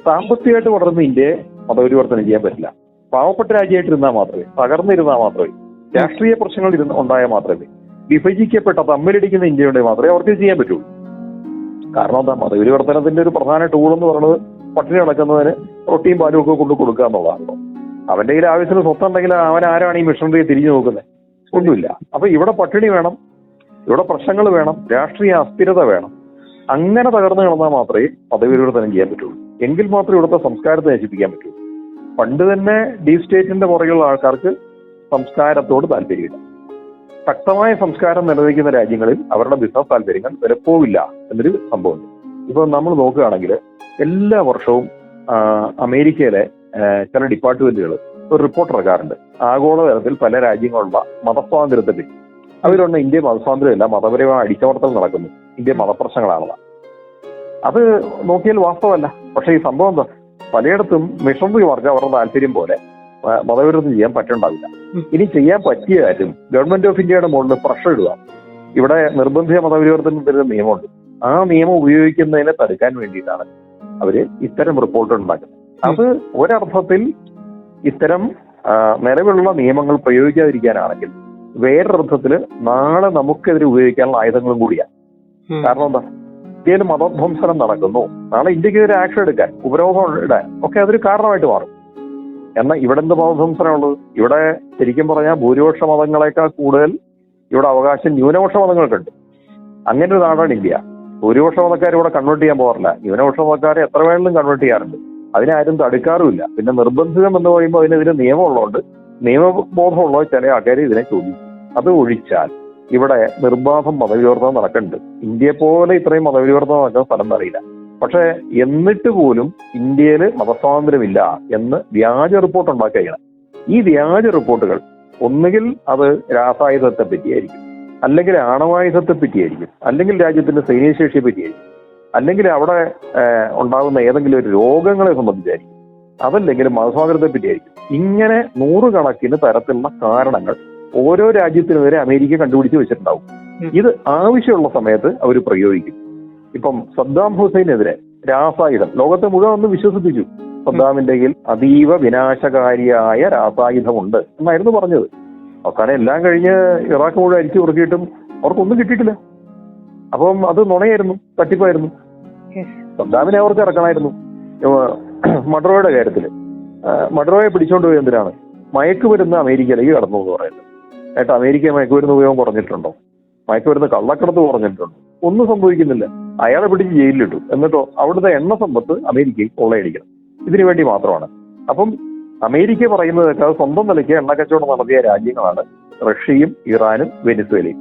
സാമ്പത്തികമായിട്ട് വളർന്ന ഇന്ത്യയെ മതപരിവർത്തനം ചെയ്യാൻ പറ്റില്ല. പാവപ്പെട്ട രാജ്യമായിട്ടിരുന്നാൽ മാത്രമേ, തകർന്നിരുന്നാൽ മാത്രമേ, രാഷ്ട്രീയ പ്രശ്നങ്ങൾ ഉണ്ടായാൽ മാത്രമേ, വിഭജിക്കപ്പെട്ട തമ്മിലടിക്കുന്ന ഇന്ത്യയുടെ മാത്രമേ അവർക്ക് ചെയ്യാൻ പറ്റുള്ളൂ. കാരണം എന്താ, മതപരിവർത്തനത്തിന്റെ ഒരു പ്രധാന ടൂൾ എന്ന് പറയുന്നത് പട്ടിണി കിടക്കുന്നതിന് റൊട്ടിയും പാലും ഒക്കെ കൊണ്ട് കൊടുക്കുക എന്നുള്ളതാണല്ലോ. അവന്റെ കയ്യിൽ ആവശ്യത്തിന് സ്വത്തുണ്ടെങ്കിൽ അവൻ ആരാണ് ഈ മിഷണറിയെ തിരിഞ്ഞു നോക്കുന്നത്? ഒന്നുമില്ല. അപ്പൊ ഇവിടെ പട്ടിണി വേണം, ഇവിടെ പ്രശ്നങ്ങൾ വേണം, രാഷ്ട്രീയ അസ്ഥിരത വേണം. അങ്ങനെ തകർന്നു കിടന്നാൽ മാത്രമേ മതപരിവർത്തനം ചെയ്യാൻ പറ്റുള്ളൂ. എങ്കിൽ മാത്രമേ ഇവിടുത്തെ സംസ്കാരത്തെ നശിപ്പിക്കാൻ പറ്റുള്ളൂ. പണ്ട് തന്നെ ഡീപ് സ്റ്റേറ്റിന്റെ പുറകെയുള്ള ആൾക്കാർക്ക് സംസ്കാരത്തോട് താല്പര്യമില്ല. ശക്തമായ സംസ്കാരം നിലനിൽക്കുന്ന രാജ്യങ്ങളിൽ അവരുടെ ബിസിനസ് താല്പര്യങ്ങൾ വിലപ്പോവില്ല എന്നൊരു സംഭവമുണ്ട്. ഇപ്പൊ നമ്മൾ നോക്കുകയാണെങ്കിൽ എല്ലാ വർഷവും അമേരിക്കയിലെ ചില ഡിപ്പാർട്ട്മെന്റുകൾ ഒരു റിപ്പോർട്ട് ഇറക്കാറുണ്ട് ആഗോളതലത്തിൽ പല രാജ്യങ്ങളുള്ള മതസ്വാതന്ത്ര്യത്തെ പറ്റി. അവരൊന്നും ഇന്ത്യ മതസ്വാതന്ത്ര്യമില്ല, മതപരമായ അടിച്ചമർത്തൽ നടക്കുന്നു, ഇന്ത്യ മതപ്രശ്നങ്ങളാണെന്ന്. അത് നോക്കിയാൽ വാസ്തവമല്ല. പക്ഷെ ഈ സംഭവം എന്താ, പലയിടത്തും മിഷണറിമാർക്ക് അവരുടെ താല്പര്യം പോലെ മതവിരുദ്ധം ചെയ്യാൻ പറ്റുണ്ടാവില്ല. ഇനി ചെയ്യാൻ പറ്റിയ കാര്യം ഗവൺമെന്റ് ഓഫ് ഇന്ത്യയുടെ മുകളിൽ പ്രഷർ ഇടുക. ഇവിടെ നിർബന്ധിത മതപരിവർത്തനത്തിന് നിയമമുണ്ട്. ആ നിയമം ഉപയോഗിക്കുന്നതിനെ തടുക്കാൻ വേണ്ടിയിട്ടാണ് അവര് ഇത്തരം റിപ്പോർട്ട് ഉണ്ടാക്കുന്നത്. അത് ഒരർത്ഥത്തിൽ ഇത്തരം നിലവിലുള്ള നിയമങ്ങൾ പ്രയോഗിക്കാതിരിക്കാനാണെങ്കിൽ വേറൊരർത്ഥത്തിൽ നാളെ നമുക്കെതിരെ ഉപയോഗിക്കാനുള്ള ആയുധങ്ങളും കൂടിയാണ്. കാരണം എന്താ, ഇന്ത്യയിൽ മതധ്വംസനം നടക്കുന്നു, നാളെ ഇന്ത്യക്കെതിരെ ആക്ഷൻ എടുക്കാൻ, ഉപരോധം ഇടാൻ ഒക്കെ അതൊരു കാരണമായിട്ട് മാറും. എന്നാൽ ഇവിടെ എന്ത് മതധ്വംസനമുള്ളത്? ഇവിടെ ശരിക്കും പറഞ്ഞാൽ ഭൂരിപക്ഷ മതങ്ങളെക്കാൾ കൂടുതൽ ഇവിടെ അവകാശം ന്യൂനപക്ഷ മതങ്ങൾക്കുണ്ട്. അങ്ങനെ ഒരു നാടാണ് ഇന്ത്യ. ഭൂരിപക്ഷ മതക്കാർ ഇവിടെ കൺവേർട്ട് ചെയ്യാൻ പോകാറില്ല. ന്യൂനപക്ഷ മതക്കാരെ എത്ര വേണമെങ്കിലും കൺവേർട്ട് ചെയ്യാറുണ്ട്. അതിനാരും തടുക്കാറുമില്ല. പിന്നെ നിർബന്ധിതം എന്ന് പറയുമ്പോൾ അതിനെതിരെ നിയമമുള്ളതുകൊണ്ട് നിയമബോധമുള്ള ചില ആൾക്കാർ ഇതിനെ ചോദിക്കും. അത് ഒഴിച്ചാൽ ഇവിടെ നിർബാധം മതവിവർത്തനം നടക്കുന്നുണ്ട്. ഇന്ത്യയെ പോലെ ഇത്രയും മതവിവർത്തനം നടക്കുന്ന സ്ഥലം അറിയില്ല. പക്ഷെ എന്നിട്ട് പോലും ഇന്ത്യയിൽ മതസ്വാതന്ത്ര്യമില്ല എന്ന് വ്യാജ റിപ്പോർട്ട് ഉണ്ടാക്കുകയാണ്. ഈ വ്യാജ റിപ്പോർട്ടുകൾ ഒന്നുകിൽ അത് രാസായുധത്തെ പറ്റിയായിരിക്കും, അല്ലെങ്കിൽ ആണവായുധത്തെ പറ്റിയായിരിക്കും, അല്ലെങ്കിൽ രാജ്യത്തിന്റെ സൈന്യശേഷിയെ പറ്റിയായിരിക്കും, അല്ലെങ്കിൽ അവിടെ ഉണ്ടാകുന്ന ഏതെങ്കിലും ഒരു രോഗങ്ങളെ സംബന്ധിച്ചായിരിക്കും, അതല്ലെങ്കിൽ മതസ്വാതന്ത്ര്യത്തെ പറ്റിയായിരിക്കും. ഇങ്ങനെ നൂറുകണക്കിന് തരത്തിലുള്ള കാരണങ്ങൾ ഓരോ രാജ്യത്തിനുവരെ അമേരിക്ക കണ്ടുപിടിച്ച് വെച്ചിട്ടുണ്ടാവും. ഇത് ആവശ്യമുള്ള സമയത്ത് അവർ പ്രയോഗിക്കും. ഇപ്പം സദ്ദാം ഹുസൈനെതിരെ രാസായുധം ലോകത്തെ മുഴുവൻ ഒന്ന് വിശ്വസിപ്പിച്ചു. സദ്ദാമിന്റെ കയ്യിൽ അതീവ വിനാശകാരിയായ രാസായുധമുണ്ട് എന്നായിരുന്നു പറഞ്ഞത്. അവസാനം എല്ലാം കഴിഞ്ഞ് ഇറാഖ് മുഴുവൻ അരിച്ചു ഉറക്കിയിട്ടും അവർക്കൊന്നും കിട്ടിയിട്ടില്ല. അപ്പം അത് നുണയായിരുന്നു, തട്ടിപ്പായിരുന്നു. സദ്ദാമിനെ അവർക്ക് ഇറക്കണമായിരുന്നു. മഡ്രോയുടെ കാര്യത്തിൽ മഡ്രോയെ പിടിച്ചോണ്ട് പോയി എന്തിനാണ്? മയക്കുമരുന്ന് അമേരിക്കയിലേക്ക് കടന്നു എന്ന് പറയുന്നത്. ഏട്ടാ, അമേരിക്ക മയക്കുമരുന്ന് ഉപയോഗം കുറഞ്ഞിട്ടുണ്ടോ? മയക്കുമരുന്ന് കള്ളക്കടത്ത് കുറഞ്ഞിട്ടുണ്ടോ? ഒന്നും സംഭവിക്കുന്നില്ല. അയാളെ പിടിച്ച് ജയിലിലിട്ടു. എന്നിട്ടോ അവിടുത്തെ എണ്ണ സമ്പത്ത് അമേരിക്കയിൽ കൊള്ളയടിക്കണം. ഇതിനു വേണ്ടി മാത്രമാണ്. അപ്പം അമേരിക്ക പറയുന്നതൊക്കെ സ്വന്തം നിലയ്ക്ക് എണ്ണ കച്ചവടം നടത്തിയ രാജ്യങ്ങളാണ് റഷ്യയും ഇറാനും വെനിസ്വേലയും.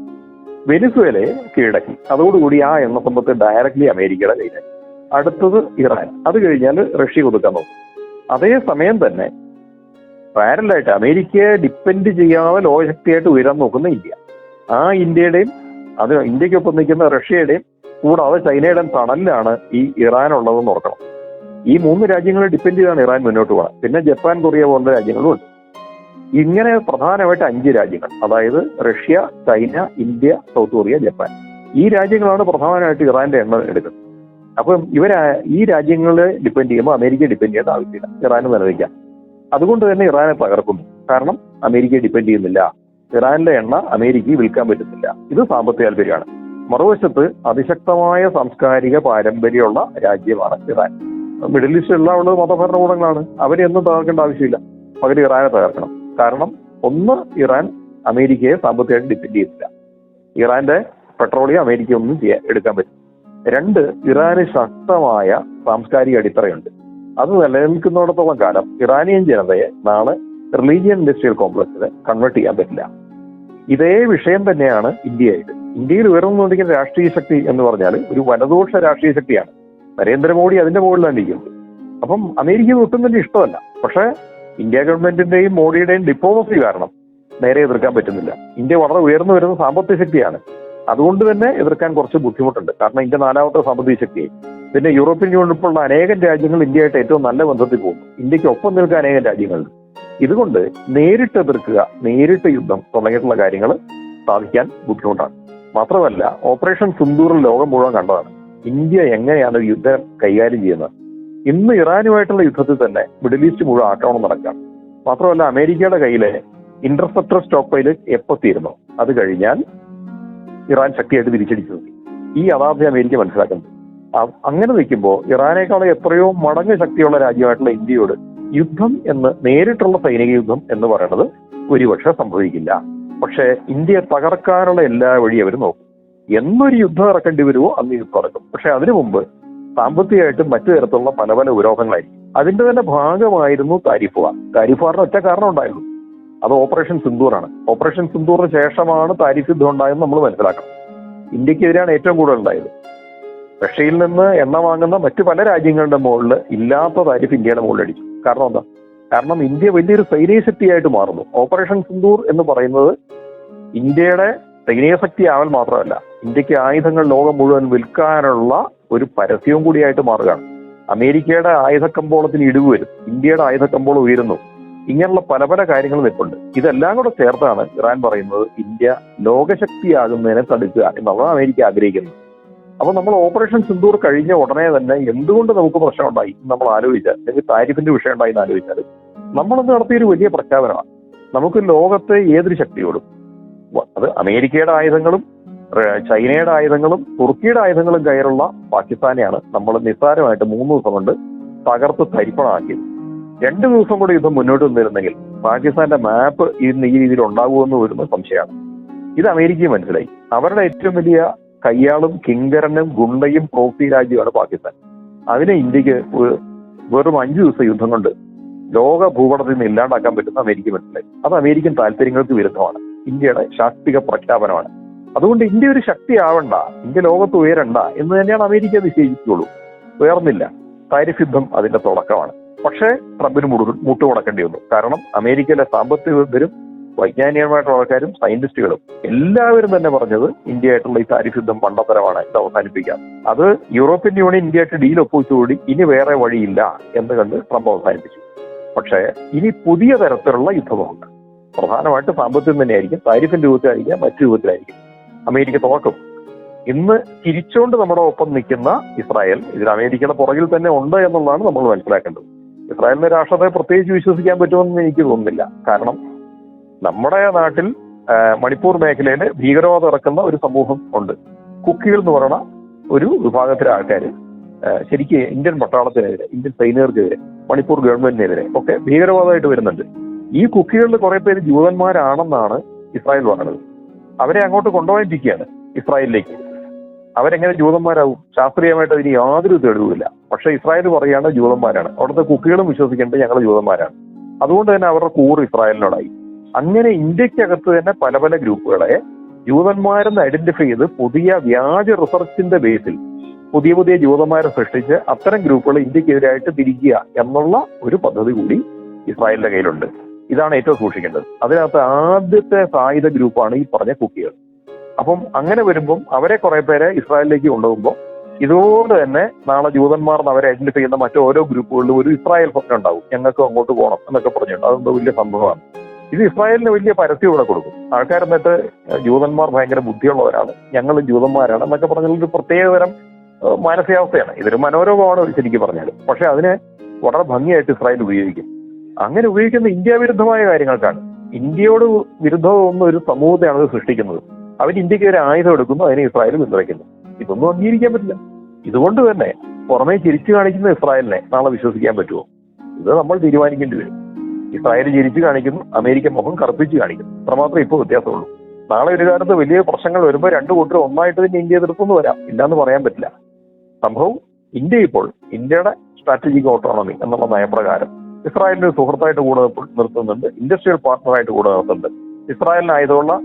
വെനിസ്വേലയെ കീഴടക്കി. അതോടുകൂടി ആ എണ്ണ സമ്പത്ത് ഡയറക്ട്ലി അമേരിക്കയുടെ കയ്യിലായി. അടുത്തത് ഇറാൻ. അത് കഴിഞ്ഞാൽ റഷ്യ ഒതുക്കാൻ നോക്കും. അതേസമയം തന്നെ പാരലായിട്ട് അമേരിക്കയെ ഡിപ്പെൻഡ് ചെയ്യാതെ ലോകശക്തിയായിട്ട് ഉയരാൻ നോക്കുന്ന ഇന്ത്യ. ആ ഇന്ത്യയുടെയും അത് ഇന്ത്യക്കൊപ്പം നിൽക്കുന്ന റഷ്യയുടെയും കൂടാതെ ചൈനയുടെയും തണലിലാണ് ഈ ഇറാൻ ഉള്ളതെന്ന് ഓർക്കണം. ഈ മൂന്ന് രാജ്യങ്ങളെ ഡിപ്പെൻഡ് ചെയ്താണ് ഇറാൻ മുന്നോട്ട് പോകണം. പിന്നെ ജപ്പാൻ, കൊറിയ പോലുള്ള രാജ്യങ്ങളും ഉണ്ട്. ഇങ്ങനെ പ്രധാനമായിട്ട് 5 രാജ്യങ്ങൾ, അതായത് Russia, China, India, south Korea, Japan. ഈ രാജ്യങ്ങളാണ് പ്രധാനമായിട്ട് ഇറാന്റെ എണ്ണ എടുക്കുന്നത്. അപ്പം ഈ രാജ്യങ്ങളെ ഡിപ്പെൻഡ് ചെയ്യുമ്പോൾ അമേരിക്കയെ ഡിപ്പെൻഡ് ചെയ്യേണ്ട ആവശ്യമില്ല, ഇറാന് നിലനിൽക്കാം. അതുകൊണ്ട് തന്നെ ഇറാനെ തകർക്കുന്നു. കാരണം അമേരിക്കയെ ഡിപ്പെൻഡ് ചെയ്യുന്നില്ല. ഇറാനിലെ എണ്ണ അമേരിക്കയിൽ വിൽക്കാൻ പറ്റുന്നില്ല. ഇത് സാമ്പത്തിക താല്പര്യമാണ്. മറുവശത്ത് അതിശക്തമായ സാംസ്കാരിക പാരമ്പര്യമുള്ള രാജ്യമാണ് ഇറാൻ. മിഡിൽ ഈസ്റ്റിലുള്ള ഉള്ളത് മതഭരണകൂടങ്ങളാണ്. അവരെ ഒന്നും തകർക്കേണ്ട ആവശ്യമില്ല, പകരം ഇറാനെ തകർക്കണം. കാരണം ഒന്ന്, ഇറാൻ അമേരിക്കയെ സാമ്പത്തികമായിട്ട് ഡിപ്പെൻഡ് ചെയ്യുന്നില്ല. ഇറാന്റെ പെട്രോളിയം അമേരിക്ക ഒന്നും എടുക്കാൻ പറ്റും. 2, ഇറാന് ശക്തമായ സാംസ്കാരിക അടിത്തറയുണ്ട്. അത് നിലനിൽക്കുന്നിടത്തോളം കാലം ഇറാനിയൻ ജനതയെ നാളെ റിലീജിയൻ ഇൻഡസ്ട്രിയൽ കോംപ്ലക്സിൽ കൺവേർട്ട് ചെയ്യാൻ പറ്റില്ല. ഇതേ വിഷയം തന്നെയാണ് ഇന്ത്യയായിട്ട്. ഇന്ത്യയിൽ ഉയർന്നുകൊണ്ടിരിക്കുന്ന രാഷ്ട്രീയ ശക്തി എന്ന് പറഞ്ഞാൽ ഒരു വലതുപക്ഷ രാഷ്ട്രീയ ശക്തിയാണ്. നരേന്ദ്രമോദി അതിന്റെ മുകളിലാണ് ഇരിക്കുന്നത്. അപ്പം അമേരിക്ക ഒട്ടും തന്നെ ഇഷ്ടമല്ല. പക്ഷേ ഇന്ത്യ ഗവൺമെന്റിന്റെയും മോഡിയുടെയും ഡിപ്ലോമസി കാരണം നേരെ എതിർക്കാൻ പറ്റുന്നില്ല. ഇന്ത്യ വളരെ ഉയർന്നു വരുന്ന സാമ്പത്തിക ശക്തിയാണ്. അതുകൊണ്ട് തന്നെ എതിർക്കാൻ കുറച്ച് ബുദ്ധിമുട്ടുണ്ട്. കാരണം ഇന്ത്യ 4ാമത്തെ സാമ്പത്തിക ശക്തിയായി. പിന്നെ യൂറോപ്യൻ യൂണിയൻ ഉൾപ്പെടെ അനേകം രാജ്യങ്ങൾ ഇന്ത്യയായിട്ട് ഏറ്റവും നല്ല ബന്ധത്തിൽ പോകുന്നു. ഇന്ത്യക്ക് ഒപ്പം നിൽക്കാൻ അനേകം രാജ്യങ്ങളുണ്ട്. ഇതുകൊണ്ട് നേരിട്ട് എതിർക്കുക, നേരിട്ട് യുദ്ധം തുടങ്ങിയിട്ടുള്ള കാര്യങ്ങൾ സാധിക്കാൻ ബുദ്ധിമുട്ടാണ്. മാത്രമല്ല, ഓപ്പറേഷൻ സിന്ദൂറിൽ ലോകം മുഴുവൻ കണ്ടതാണ് ഇന്ത്യ എങ്ങനെയാണ് യുദ്ധം കൈകാര്യം ചെയ്യുന്നത്. ഇന്ന് ഇറാനുമായിട്ടുള്ള യുദ്ധത്തിൽ തന്നെ മിഡിൽ ഈസ്റ്റ് മുഴുവൻ ആക്രമണം നടക്കുകയാണ്. മാത്രമല്ല, അമേരിക്കയുടെ കയ്യിലെ ഇന്റർസെപ്റ്റർ സ്റ്റോക്ക് പൈല് എപ്പോൾ തീരുന്നു, അത് കഴിഞ്ഞാൽ ഇറാൻ ശക്തിയായിട്ട് തിരിച്ചടിച്ചു. ഈ യാഥാർത്ഥ്യം അമേരിക്ക മനസ്സിലാക്കുന്നത്. അങ്ങനെ നിൽക്കുമ്പോൾ ഇറാനേക്കാളും എത്രയോ മടങ്ങ് ശക്തിയുള്ള രാജ്യമായിട്ടുള്ള ഇന്ത്യയോട് യുദ്ധം എന്ന്, നേരിട്ടുള്ള സൈനിക യുദ്ധം എന്ന് പറയുന്നത് ഒരുപക്ഷെ സംഭവിക്കില്ല. പക്ഷേ ഇന്ത്യയെ തകർക്കാനുള്ള എല്ലാ വഴി അവർ നോക്കും. എന്നൊരു യുദ്ധം ഇറക്കേണ്ടി വരുമോ അന്ന് യുദ്ധം ഇറക്കും. പക്ഷെ അതിനു മുമ്പ് സാമ്പത്തികമായിട്ടും മറ്റു തരത്തിലുള്ള പല പല ഉപരോധങ്ങളായിരിക്കും. അതിന്റെ തന്നെ ഭാഗമായിരുന്നു താരിഫ് വാർ. താരിഫ് വാറിന് ഒറ്റ കാരണം ഉണ്ടായിരുന്നു, അത് ഓപ്പറേഷൻ സിന്ദൂറാണ്. ഓപ്പറേഷൻ സിന്ദൂറിന് ശേഷമാണ് താരിഫ് യുദ്ധം ഉണ്ടായെന്ന് നമ്മൾ മനസ്സിലാക്കണം. ഇന്ത്യക്കെതിരെയാണ് ഏറ്റവും കൂടുതൽ ഉണ്ടായത്. റഷ്യയിൽ നിന്ന് എണ്ണ വാങ്ങുന്ന മറ്റു പല രാജ്യങ്ങളുടെ മുകളിൽ ഇല്ലാത്ത താരിഫ് ഇന്ത്യയുടെ മുകളിൽ അടിച്ചു. കാരണം എന്താ? കാരണം ഇന്ത്യ വലിയൊരു സൈന്യ ശക്തിയായിട്ട് മാറുന്നു. ഓപ്പറേഷൻ സിന്ദൂർ എന്ന് പറയുന്നത് ഇന്ത്യയുടെ സൈനിക ശക്തി ആവൽ മാത്രമല്ല, ഇന്ത്യക്ക് ആയുധങ്ങൾ ലോകം മുഴുവൻ വിൽക്കാനുള്ള ഒരു പരസ്യവും കൂടിയായിട്ട് മാറുകയാണ്. അമേരിക്കയുടെ ആയുധക്കമ്പോളത്തിന് ഇടിവ് വരും, ഇന്ത്യയുടെ ആയുധക്കമ്പോളം ഉയരുന്നു. ഇങ്ങനെയുള്ള പല പല കാര്യങ്ങൾ നിൽപ്പുണ്ട്. ഇതെല്ലാം കൂടെ ചേർത്താണ് ഇറാൻ പറയുന്നത് ഇന്ത്യ ലോകശക്തിയാകുന്നതിനെ തടുക്കുക എന്നുള്ളതാണ് അമേരിക്ക ആഗ്രഹിക്കുന്നത്. അപ്പൊ നമ്മൾ ഓപ്പറേഷൻ സിന്ദൂർ കഴിഞ്ഞ ഉടനെ തന്നെ എന്തുകൊണ്ട് നമുക്ക് പ്രശ്നം ഉണ്ടായി നമ്മൾ ആലോചിച്ചാൽ, അല്ലെങ്കിൽ താരിഫിന്റെ വിഷയം ഉണ്ടായി എന്ന് ആലോചിച്ചാൽ, നമ്മളന്ന് നടത്തിയൊരു വലിയ പ്രഖ്യാപനമാണ്. നമുക്ക് ലോകത്തെ ഏതൊരു ശക്തിയോടും, അത് അമേരിക്കയുടെ ആയുധങ്ങളും ചൈനയുടെ ആയുധങ്ങളും തുർക്കിയുടെ ആയുധങ്ങളും കയറുള്ള പാകിസ്ഥാനെയാണ് നമ്മൾ നിസ്സാരമായിട്ട് 3 ദിവസം കൊണ്ട് തകർത്ത് തരിപ്പണമാക്കിയത്. 2 ദിവസം കൂടി യുദ്ധം മുന്നോട്ട് വന്നിരുന്നെങ്കിൽ പാകിസ്ഥാന്റെ മാപ്പ് ഇന്ന് ഈ രീതിയിൽ ഉണ്ടാകുമെന്ന് വരുന്ന സംശയമാണ്. ഇത് അമേരിക്കയും മനസ്സിലായി. അവരുടെ ഏറ്റവും വലിയ കയ്യാളും കിങ്കരനും ഗുണ്ടയും പ്രോക്സി രാജ്യമാണ് പാകിസ്ഥാൻ. അതിനെ ഇന്ത്യക്ക് വെറും 5 ദിവസം യുദ്ധം കൊണ്ട് ലോക ഭൂപടത്തിൽ നിന്ന് ഇല്ലാണ്ടാക്കാൻ പറ്റുന്ന അമേരിക്ക മനസ്സിലായി. അത് അമേരിക്കൻ താല്പര്യങ്ങൾക്ക് വിരുദ്ധമാണ്, ഇന്ത്യയുടെ ശാക്തിക പ്രഖ്യാപനമാണ്. അതുകൊണ്ട് ഇന്ത്യ ഒരു ശക്തി ആവണ്ട, ഇന്ത്യ ലോകത്ത് ഉയരണ്ട എന്ന് തന്നെയാണ് അമേരിക്ക നിശ്ചയിച്ചിട്ടുള്ളൂ. ഉയർന്നില്ല. താരിഫ് യുദ്ധം അതിന്റെ തുടക്കമാണ്. പക്ഷേ ട്രംപിന് മുട്ടുമുടക്കേണ്ടി വന്നു. കാരണം അമേരിക്കയിലെ സാമ്പത്തിക വിദഗ്ധരും വൈജ്ഞാനികമായിട്ടുള്ള ആൾക്കാരും സയന്റിസ്റ്റുകളും എല്ലാവരും തന്നെ പറഞ്ഞത് ഇന്ത്യയായിട്ടുള്ള ഈ താരിഫ് യുദ്ധം മണ്ടത്തരമാണ്, ഇത് അവസാനിപ്പിക്കാം. അത് യൂറോപ്യൻ യൂണിയൻ ഇന്ത്യയായിട്ട് ഡീൽ ഒപ്പുവെച്ചുകൂടി ഇനി വേറെ വഴിയില്ല എന്ന് കണ്ട് ട്രംപ് അവസാനിപ്പിച്ചു. പക്ഷേ ഇനി പുതിയ തരത്തിലുള്ള യുദ്ധമുണ്ട്. പ്രധാനമായിട്ട് സാമ്പത്തികം തന്നെയായിരിക്കും, താരിഫിന്റെ രൂപത്തിലായിരിക്കാം, മറ്റു രൂപത്തിലായിരിക്കും. അമേരിക്ക തുറക്കും. ഇന്ന് തിരിച്ചുകൊണ്ട് നമ്മുടെ ഒപ്പം നിൽക്കുന്ന ഇസ്രായേൽ ഇതിൽ അമേരിക്കയുടെ പുറകിൽ തന്നെ ഉണ്ട് എന്നുള്ളതാണ് നമ്മൾ മനസ്സിലാക്കേണ്ടത്. ഇസ്രായേലിന്റെ രാഷ്ട്രത്തെ പ്രത്യേകിച്ച് വിശ്വസിക്കാൻ പറ്റുമെന്ന് എനിക്ക് തോന്നുന്നില്ല. കാരണം നമ്മുടെ നാട്ടിൽ മണിപ്പൂർ മേഖലയിൽ ഭീകരവാദം ഇറക്കുന്ന ഒരു സമൂഹം ഉണ്ട്. കുക്കികൾ എന്ന് പറയുന്ന ഒരു വിഭാഗത്തിലെ ആൾക്കാർ ശരിക്കും ഇന്ത്യൻ പട്ടാളത്തിനെതിരെ, ഇന്ത്യൻ സൈനികർക്കെതിരെ, മണിപ്പൂർ ഗവൺമെന്റിനെതിരെ ഒക്കെ ഭീകരവാദമായിട്ട് വരുന്നുണ്ട്. ഈ കുക്കികളിൽ കുറെ പേര് ജൂതന്മാരാണെന്നാണ് ഇസ്രായേൽ പറയുന്നത്. അവരെ അങ്ങോട്ട് കൊണ്ടുപോകാനിരിക്കുകയാണ് ഇസ്രായേലിലേക്ക്. അവരെങ്ങനെ ജൂതന്മാരാവും? ശാസ്ത്രീയമായിട്ട് അതിന് യാതൊരു തെളിവുമില്ല. പക്ഷെ ഇസ്രായേൽ പറയുകയാണ് ജൂതന്മാരാണ്. അവിടുത്തെ കുക്കികളും വിശ്വസിക്കേണ്ടത് ഞങ്ങൾ ജൂതന്മാരാണ്. അതുകൊണ്ട് തന്നെ അവരുടെ കൂറ് ഇസ്രായേലിനോടായി. അങ്ങനെ ഇന്ത്യക്കകത്ത് തന്നെ പല പല ഗ്രൂപ്പുകളെ ജൂതന്മാരെന്ന് ഐഡന്റിഫൈ ചെയ്ത് പുതിയ വ്യാജ റിസർച്ചിന്റെ ബേസിൽ പുതിയ പുതിയ ജൂതന്മാരെ സൃഷ്ടിച്ച് അത്തരം ഗ്രൂപ്പുകൾ ഇന്ത്യക്കെതിരായിട്ട് തിരിക്കുക എന്നുള്ള ഒരു പദ്ധതി കൂടി ഇസ്രായേലിന്റെ കയ്യിലുണ്ട്. ഇതാണ് ഏറ്റവും സൂക്ഷിക്കേണ്ടത്. അതിനകത്ത് ആദ്യത്തെ സായുധ ഗ്രൂപ്പാണ് ഈ പറഞ്ഞ കുക്കികൾ. അപ്പം അങ്ങനെ വരുമ്പം അവരെ കുറെ പേരെ ഇസ്രായേലിലേക്ക് കൊണ്ടുപോകുമ്പോൾ ഇതുപോലെ തന്നെ നാളെ ജൂതന്മാർ അവരെ ഐഡന്റിഫൈ ചെയ്യുന്ന മറ്റോരോ ഗ്രൂപ്പുകളിലും ഒരു ഇസ്രായേൽ സ്വപ്നം ഉണ്ടാവും, ഞങ്ങൾക്ക് അങ്ങോട്ട് പോകണം എന്നൊക്കെ പറഞ്ഞിട്ടുണ്ട്. അതെന്തോ വലിയ സംഭവമാണ്. ഇത് ഇസ്രായേലിന് വലിയ പരസ്യം ഇവിടെ കൊടുക്കും. ആൾക്കാർ എന്നിട്ട് ജൂതന്മാർ ഭയങ്കര ബുദ്ധിയുള്ളവരാണ്, ഞങ്ങൾ ജൂതന്മാരാണ് എന്നൊക്കെ പറഞ്ഞൊരു പ്രത്യേകതരം മാനസികാവസ്ഥയാണ്. ഇതൊരു മനോരോഗമാണ് ശരിക്കും പറഞ്ഞാൽ. പക്ഷെ അതിനെ വളരെ ഭംഗിയായിട്ട് ഇസ്രായേൽ ഉപയോഗിക്കും. അങ്ങനെ ഉപയോഗിക്കുന്ന ഇന്ത്യ വിരുദ്ധമായ കാര്യങ്ങൾക്കാണ്. ഇന്ത്യയോട് വിരുദ്ധമൊന്നും ഒരു സമൂഹത്തെയാണ് അത് സൃഷ്ടിക്കുന്നത്. അവർ ഇന്ത്യക്ക് ഒരു ആയുധം എടുക്കുന്നു, അതിനെ ഇസ്രായേൽ പിന്തുണയ്ക്കുന്നു. ഇതൊന്നും അംഗീകരിക്കാൻ പറ്റില്ല. ഇതുകൊണ്ട് തന്നെ പുറമേ ചിരിച്ചു കാണിക്കുന്ന ഇസ്രായേലിനെ നാളെ വിശ്വസിക്കാൻ പറ്റുമോ? ഇത് നമ്മൾ തീരുമാനിക്കേണ്ടി വരും. ഇസ്രായേൽ ചിരിച്ചു കാണിക്കുന്നു, അമേരിക്ക മുഖം കറുപ്പിച്ച് കാണിക്കുന്നു. അത്രമാത്രമേ ഇപ്പോൾ വ്യത്യാസമുള്ളൂ. നാളെ ഒരു കാലത്ത് വലിയ പ്രശ്നങ്ങൾ വരുമ്പോൾ 2 കൂട്ടരും ഒന്നായിട്ട് തന്നെ ഇന്ത്യ എതിർത്തുനിന്ന് വരാം. ഇല്ലാന്ന് പറയാൻ പറ്റില്ല. സംഭവം ഇന്ത്യ ഇപ്പോൾ ഇന്ത്യയുടെ സ്ട്രാറ്റജിക് ഓട്ടോണമി എന്നുള്ള നയപ്രകാരം ഇസ്രായേലിന്റെ സുഹൃത്തായിട്ട് കൂടെ നിർത്തുന്നുണ്ട്, ഇൻഡസ്ട്രിയൽ പാർട്ണറായിട്ട് കൂടെ നിർത്തുന്നുണ്ട്. ഇസ്രായേലിന്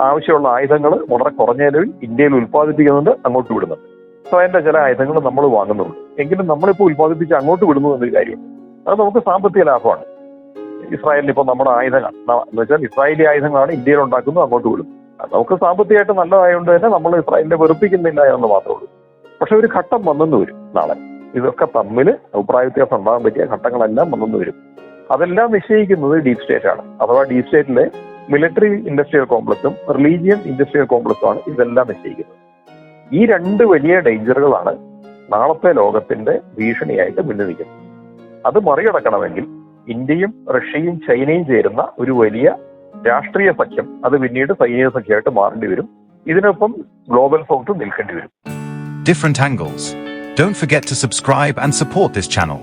ആവശ്യമുള്ള ആയുധങ്ങൾ വളരെ കുറഞ്ഞ നിലവിൽ ഇന്ത്യയിൽ ഉത്പാദിപ്പിക്കുന്നുണ്ട്, അങ്ങോട്ട് വിടുന്നുണ്ട്. ഇസ്രായേലിന്റെ ചില ആയുധങ്ങൾ നമ്മൾ വാങ്ങുന്നുണ്ട്. എങ്കിലും നമ്മളിപ്പോൾ ഉത്പാദിപ്പിച്ച് അങ്ങോട്ട് വിടുന്നു എന്നൊരു കാര്യമുണ്ട്. അത് നമുക്ക് സാമ്പത്തിക ലാഭമാണ്. ഇസ്രായേലിന് ഇപ്പോൾ നമ്മുടെ ആയുധങ്ങൾ എന്ന് വെച്ചാൽ ഇസ്രായേലി ആയുധങ്ങളാണ് ഇന്ത്യയിൽ ഉണ്ടാക്കുന്നത്, അങ്ങോട്ട് വിടുന്നു. നമുക്ക് സാമ്പത്തികമായിട്ട് നല്ലതായതുകൊണ്ട് തന്നെ നമ്മൾ ഇസ്രായേലിനെ വെറുപ്പിക്കുന്നില്ല എന്ന് മാത്രമേ ഉള്ളൂ. പക്ഷെ ഒരു ഘട്ടം വന്നെന്ന് വരും നാളെ. ഇതൊക്കെ തമ്മിൽ അഭിപ്രായ വ്യത്യാസം ഉണ്ടാകാൻ പറ്റിയ ഘട്ടങ്ങളെല്ലാം വന്നെന്ന് വരും. അതെല്ലാം നിശ്ചയിക്കുന്നത് ഡീപ് സ്റ്റേറ്റ് ആണ്. അഥവാ ഡീപ് സ്റ്റേറ്റിലെ മിലിറ്ററി ഇൻഡസ്ട്രിയൽ കോംപ്ലക്സും റിലീജിയൻ ഇൻഡസ്ട്രിയൽ കോംപ്ലക്സും ആണ് ഇതെല്ലാം നിശ്ചയിക്കുന്നത്. ഈ 2 വലിയ ഡേഞ്ചറുകളാണ് നാളത്തെ ലോകത്തിന്റെ ഭീഷണിയായിട്ട് മുന്നിൽ നിൽക്കുന്നത്. അത് മറികടക്കണമെങ്കിൽ ഇന്ത്യയും റഷ്യയും ചൈനയും ചേരുന്ന ഒരു വലിയ രാഷ്ട്രീയ സഖ്യം, അത് പിന്നീട് സൈനിക സഖ്യമായിട്ട് മാറേണ്ടി വരും. ഇതിനൊപ്പം ഗ്ലോബൽ സൗത്ത് നിൽക്കേണ്ടി വരും. Different angles. Don't forget to subscribe and support this channel.